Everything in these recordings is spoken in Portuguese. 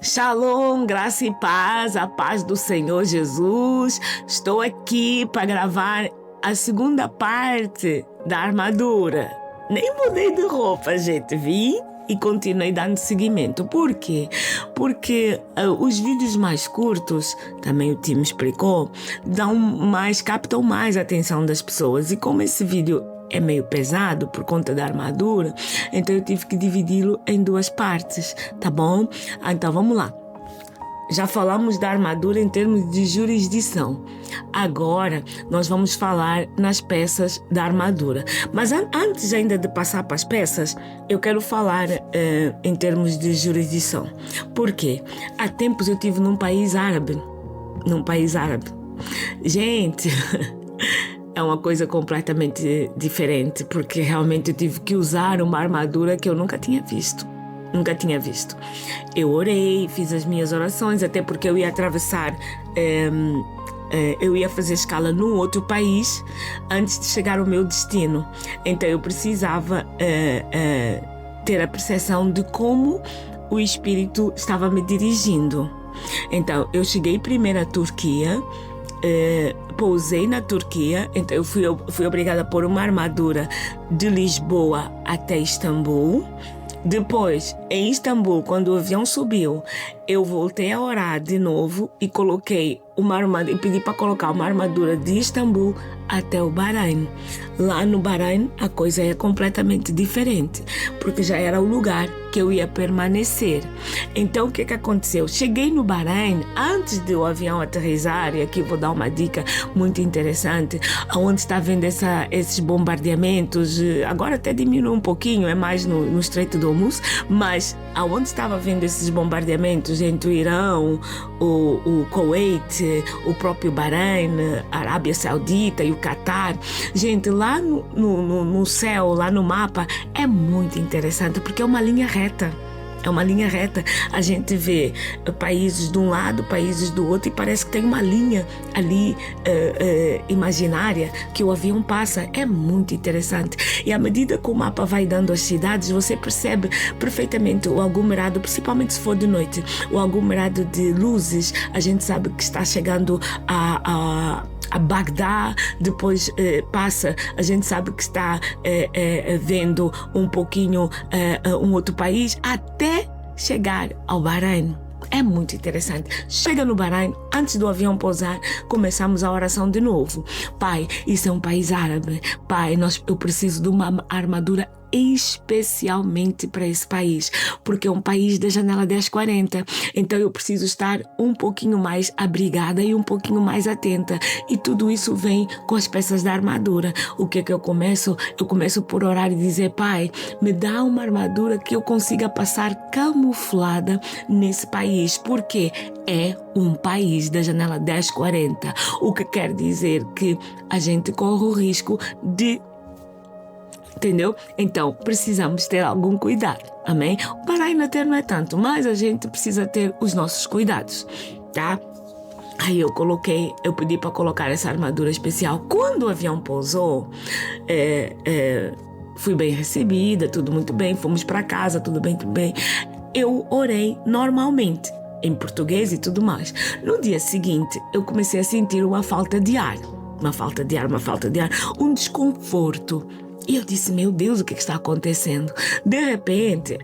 Shalom, graça e paz, a paz do Senhor Jesus. Estou aqui para gravar a segunda parte da armadura. Nem mudei de roupa, gente, vi e continuei dando seguimento. Por quê? Porque os vídeos mais curtos, também o time explicou, captam mais a atenção das pessoas. E como esse vídeo é meio pesado por conta da armadura, então eu tive que dividi-lo em duas partes, tá bom? Então vamos lá. Já falamos da armadura em termos de jurisdição. Agora nós vamos falar nas peças da armadura. Mas antes ainda de passar para as peças, eu quero falar em termos de jurisdição. Por quê? Há tempos eu estive num país árabe. Gente, é uma coisa completamente diferente, porque realmente eu tive que usar uma armadura que eu nunca tinha visto. Eu orei, fiz as minhas orações, até porque eu ia atravessar, eu ia fazer escala num outro país antes de chegar ao meu destino. Então eu precisava ter a percepção de como o Espírito estava me dirigindo. Então eu cheguei primeiro à Turquia, pousei na Turquia, então eu fui obrigada a pôr uma armadura de Lisboa até Istambul. Depois, em Istambul, quando o avião subiu, eu voltei a orar de novo e coloquei uma armadura, e pedi para colocar uma armadura de Istambul até o Bahrein. Lá no Bahrein, a coisa é completamente diferente, porque já era o lugar que eu ia permanecer. Então, o que aconteceu? Cheguei no Bahrein, antes do avião aterrissar, e aqui vou dar uma dica muito interessante, onde está vendo esses bombardeamentos, agora até diminuiu um pouquinho, é mais no Estreito do Hormuz, mas aonde estava vendo esses bombardeamentos entre o Irão, o Kuwait, o próprio Bahrein, a Arábia Saudita e o Catar, gente, lá no céu, lá no mapa, é muito interessante, porque é uma linha reta. A gente vê países de um lado, países do outro, e parece que tem uma linha ali imaginária que o avião passa. É muito interessante. E à medida que o mapa vai dando as cidades, você percebe perfeitamente o aglomerado, principalmente se for de noite, o aglomerado de luzes. A gente sabe que está chegando a Bagdá, depois passa, a gente sabe que está vendo um pouquinho um outro país, até chegar ao Bahrein. É muito interessante. Chega no Bahrein, antes do avião pousar, começamos a oração de novo. Pai, isso é um país árabe. Pai, eu preciso de uma armadura especialmente para esse país, porque é um país da janela 1040, então eu preciso estar um pouquinho mais abrigada e um pouquinho mais atenta, e tudo isso vem com as peças da armadura. O que eu começo? Eu começo por orar e dizer: Pai, me dá uma armadura que eu consiga passar camuflada nesse país, porque é um país da janela 1040, o que quer dizer que a gente corre o risco de... Entendeu? Então, precisamos ter algum cuidado, amém? O Bahrein até não é tanto, mas a gente precisa ter os nossos cuidados, tá? Aí eu pedi para colocar essa armadura especial. Quando o avião pousou, fui bem recebida, tudo muito bem, fomos para casa, tudo bem. Eu orei normalmente, em português e tudo mais. No dia seguinte, eu comecei a sentir uma falta de ar, um desconforto. E eu disse: meu Deus, o que está acontecendo? De repente,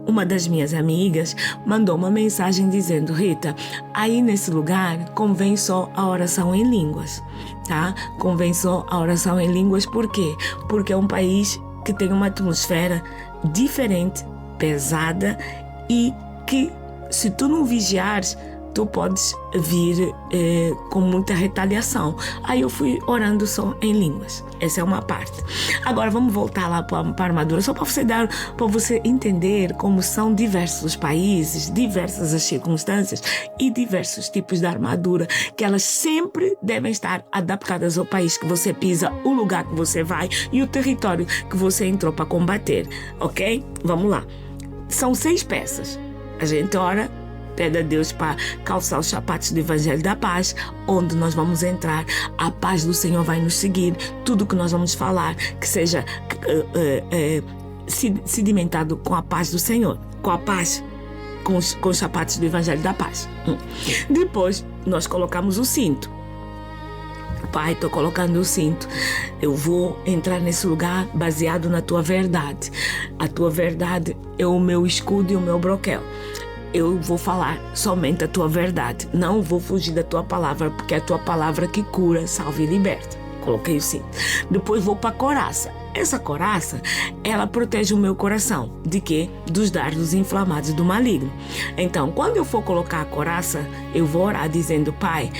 uma das minhas amigas mandou uma mensagem dizendo: Rita, aí nesse lugar convém só a oração em línguas, tá? Convém só a oração em línguas. Por quê? Porque é um país que tem uma atmosfera diferente, pesada, e que, se tu não vigiares, tu podes vir com muita retaliação. Aí eu fui orando só em línguas. Essa é uma parte. Agora vamos voltar lá para a armadura, só para você entender como são diversos os países, diversas as circunstâncias e diversos tipos de armadura, que elas sempre devem estar adaptadas ao país que você pisa, o lugar que você vai e o território que você entrou para combater, ok? Vamos lá. São 6 peças. A gente ora, pede a Deus para calçar os sapatos do Evangelho da Paz, onde nós vamos entrar, a paz do Senhor vai nos seguir, tudo que nós vamos falar, que seja sedimentado com a paz do Senhor, com a paz com os sapatos do Evangelho da Paz. Depois, nós colocamos o cinto. Pai, estou colocando o cinto. Eu vou entrar nesse lugar baseado na tua verdade. A tua verdade é o meu escudo e o meu broquel. Eu vou falar somente a tua verdade. Não vou fugir da tua palavra, porque é a tua palavra que cura, salva e liberta. Coloquei o cinto. Depois vou para a couraça. Essa couraça, ela protege o meu coração. De quê? Dos dardos inflamados do maligno. Então, quando eu for colocar a couraça, eu vou orar dizendo: Pai,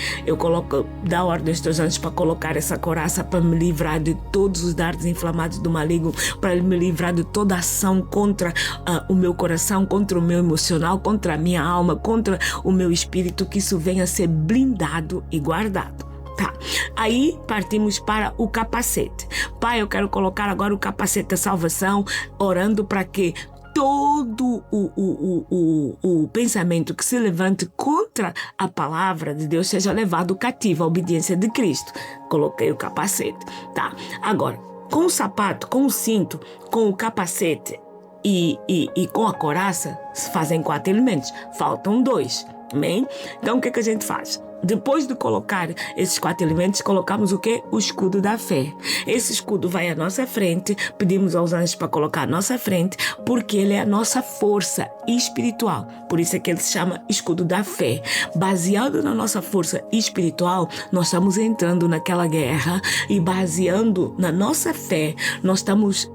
dá ordem aos teus anjos para colocar essa couraça para me livrar de todos os dardos inflamados do maligno, para me livrar de toda ação contra o meu coração, contra o meu emocional, contra a minha alma, contra o meu espírito, que isso venha a ser blindado e guardado. Tá. Aí partimos para o capacete. Pai, eu quero colocar agora o capacete da salvação, orando para que todo o pensamento que se levante contra a palavra de Deus seja levado cativo à obediência de Cristo. Coloquei o capacete. Tá. Agora, com o sapato, com o cinto, com o capacete e com a couraça, se fazem 4 elementos. Faltam 2. Amém? Então, o que a gente faz? Depois de colocar esses 4 elementos, colocamos o quê? O escudo da fé. Esse escudo vai à nossa frente, pedimos aos anjos para colocar à nossa frente, porque ele é a nossa força espiritual. Por isso é que ele se chama escudo da fé. Baseado na nossa força espiritual, nós estamos entrando naquela guerra e baseando na nossa fé, nós estamos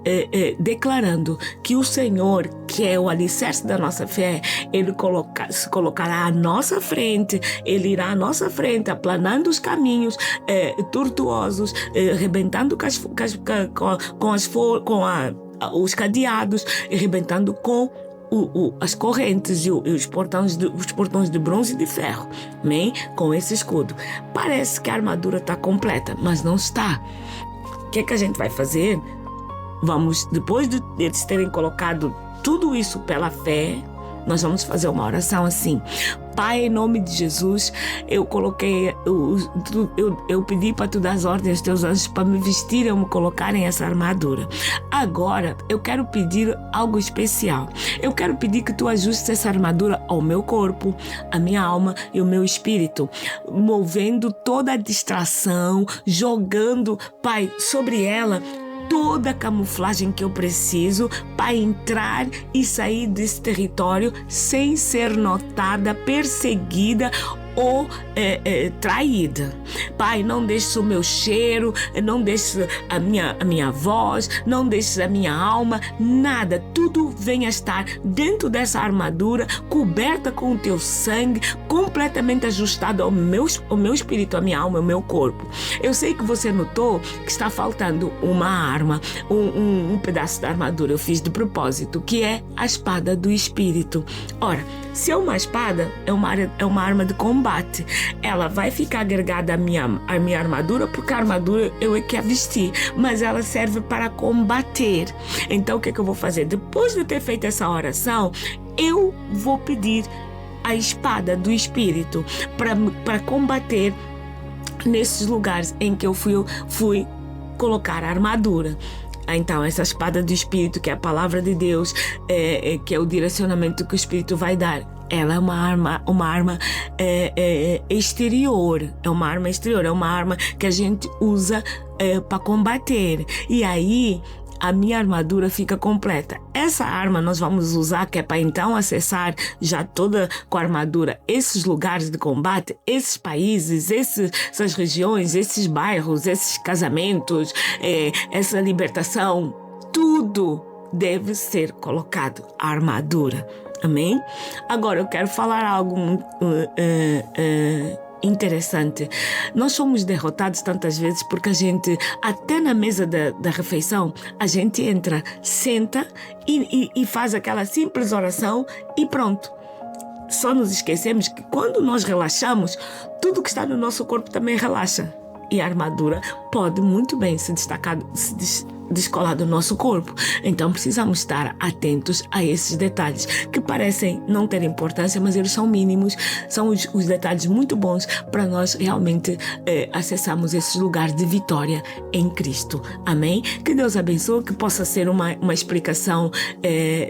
declarando que o Senhor, que é o alicerce da nossa fé, ele se colocará à nossa frente, ele irá à nossa frente, aplanando os caminhos tortuosos, arrebentando os cadeados, arrebentando com as correntes e os portões de bronze e de ferro. Amém? Com esse escudo. Parece que a armadura está completa, mas não está. O que a gente vai fazer? Vamos, depois de eles terem colocado tudo isso pela fé, nós vamos fazer uma oração assim: Pai, em nome de Jesus, eu pedi para tu dar as ordens aos teus anjos para me vestirem ou me colocarem essa armadura. Agora, eu quero pedir algo especial. Eu quero pedir que tu ajustes essa armadura ao meu corpo, à minha alma e ao meu espírito, movendo toda a distração, jogando, Pai, sobre ela toda a camuflagem que eu preciso para entrar e sair desse território sem ser notada, perseguida ou traída. Pai, não deixes o meu cheiro, não deixes a minha voz, não deixes a minha alma, nada, tudo venha estar dentro dessa armadura, coberta com o teu sangue, completamente ajustado ao meu espírito, à minha alma, ao meu corpo. Eu sei que você notou que está faltando uma arma, um pedaço da armadura. Eu fiz de propósito, que é a espada do espírito. Ora, se é uma espada, é uma arma de combate. Ela vai ficar agregada à minha armadura, porque a armadura eu é que a vesti, mas ela serve para combater. Então, o que eu vou fazer? Depois de ter feito essa oração, eu vou pedir a espada do Espírito para combater nesses lugares em que eu fui colocar a armadura. Então, essa espada do Espírito, que é a palavra de Deus, que é o direcionamento que o Espírito vai dar, ela é uma arma exterior. É uma arma exterior, é uma arma que a gente usa para combater. E aí, a minha armadura fica completa. Essa arma nós vamos usar, que é para então acessar já toda com a armadura esses lugares de combate, esses países, essas regiões, esses bairros, esses casamentos, essa libertação. Tudo deve ser colocado a armadura. Amém? Agora eu quero falar algo interessante. Nós somos derrotados tantas vezes porque a gente, até na mesa da refeição, a gente entra, senta e faz aquela simples oração e pronto. Só nos esquecemos que quando nós relaxamos, tudo que está no nosso corpo também relaxa. E a armadura pode muito bem se descolar do nosso corpo. Então precisamos estar atentos a esses detalhes que parecem não ter importância, mas eles são mínimos, são os detalhes muito bons para nós realmente acessarmos esses lugares de vitória em Cristo. Amém? Que Deus abençoe, que possa ser uma explicação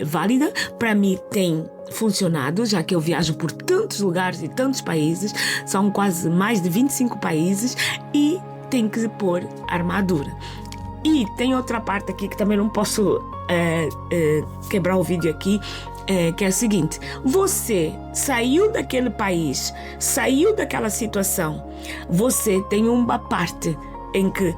válida. Para mim tem funcionado, já que eu viajo por tantos lugares e tantos países, são quase mais de 25 países e tem que pôr armadura. E tem outra parte aqui que também não posso quebrar o vídeo aqui, que é o seguinte: você saiu daquele país, saiu daquela situação, você tem uma parte em que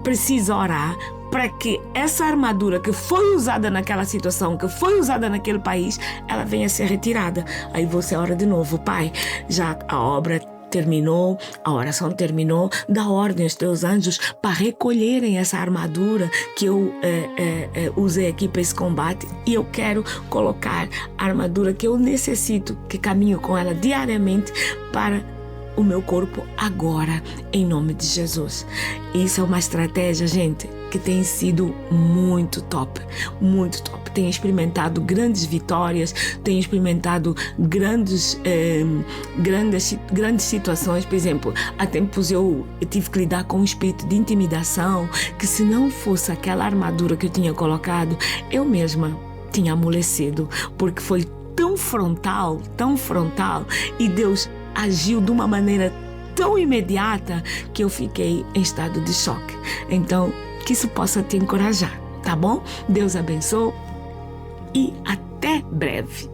precisa orar para que essa armadura que foi usada naquela situação, que foi usada naquele país, ela venha a ser retirada. Aí você ora de novo: Pai, já a obra terminou, a oração terminou, dá ordem aos teus anjos para recolherem essa armadura que eu usei aqui para esse combate, e eu quero colocar a armadura que eu necessito, que caminho com ela diariamente para o meu corpo agora, em nome de Jesus. Isso é uma estratégia, gente, que tem sido muito top, muito top. Tenho experimentado grandes vitórias, tenho experimentado grandes situações. Por exemplo, há tempos eu tive que lidar com um espírito de intimidação, que se não fosse aquela armadura que eu tinha colocado, eu mesma tinha amolecido, porque foi tão frontal, e Deus agiu de uma maneira tão imediata que eu fiquei em estado de choque. Então, que isso possa te encorajar, tá bom? Deus abençoe e até breve.